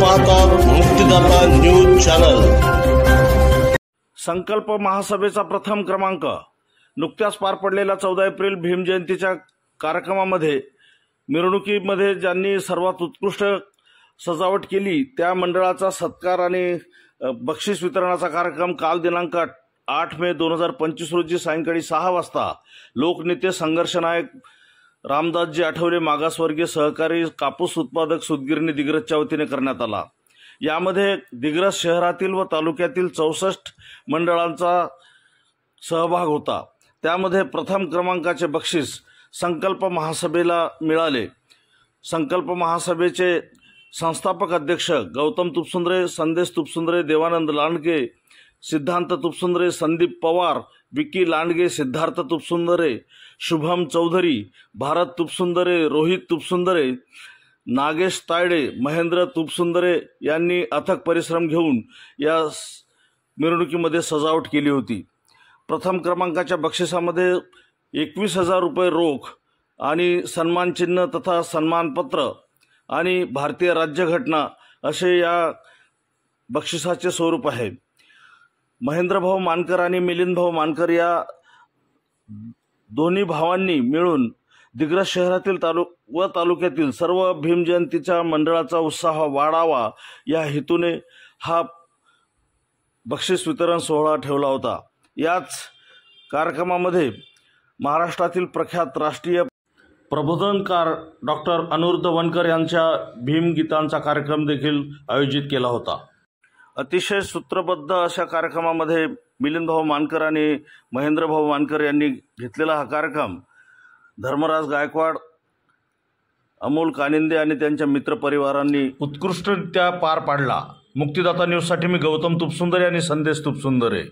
पाहतात मुक्तिदाता news channel. संकल्प महासभेचा प्रथम क्रमांक। नुकत्याच पार पडलेल्या 14 एप्रिल भीम जयंतीच्या कार्यक्रमामध्ये मिरवणुकीमध्ये ज्यांनी सर्वात उत्कृष्ट सजावट केली त्या मंडळाचा सत्कार आणि बक्षीस वितरणाचा कार्यक्रम काल दिनांक 8 मे 2025 रोजी सायंकाळी 6 वाजता लोकनेते संघर्षनायक रामदासजी आठवले मागासवर्गीय सहकारी कापूस उत्पादक सूतगिरणी दिग्रसच्या वतीने करण्यात आला। यामध्ये दिग्रस शहरातील व तालुक्यातील 64 मंडळांचा सहभाग होता। त्यामध्ये प्रथम क्रमांकाचे बक्षीस संकल्प महासभेला मिळाले। संकल्प महासभेचे संस्थापक अध्यक्ष गौतम तुपसुंदरे, संदेश तुपसुंदरे, देवानंद लांडगे, सिद्धांत तुपसुंदरे, संदीप पवार, विकी लांडगे, सिद्धार्थ तुपसुंदरे, शुभम चौधरी, भारत तुपसुंदरे, रोहित तुपसुंदरे, नागेश तायडे, महेंद्र तुपसुंदरे यांनी अथक परिश्रम घेऊन या मिरवणुकीमध्ये सजावट केली होती। प्रथम क्रमांकाच्या बक्षिसामध्ये 21,000 रुपये रोख आणि सन्मान चिन्ह तथा सन्मानपत्र आणि भारतीय राज्यघटना असे या बक्षिसाचे स्वरूप आहे। महेंद्रभाऊ मानकर आणि मिलिंदभाऊ मानकर या दोन्ही भावांनी मिळून दिग्रस शहरातील व तालुक्यातील सर्व भीम जयंतीच्या मंडळाचा उत्साह वाढावा या हेतूने हा बक्षीस वितरण सोहळा ठेवला होता। याच कार्यक्रमामध्ये महाराष्ट्रातील प्रख्यात राष्ट्रीय प्रबोधनकार डॉक्टर अनिरुद्ध वनकर यांच्या भीम गीतांचा कार्यक्रम देखील आयोजित केला होता। अतिशय सूत्रबद्ध अशा कार्यक्रमामध्ये मिलिंदभाऊ मानकर आणि महेंद्रभाऊ मानकर यांनी घेतलेला हा कार्यक्रम धर्मराज गायकवाड, अमोल कानिंदे आणि त्यांच्या मित्रपरिवारांनी उत्कृष्टरित्या पार पाडला। मुक्तिदाता न्यूजसाठी मी गौतम तुपसुंदरे आणि संदेश तुपसुंदरे।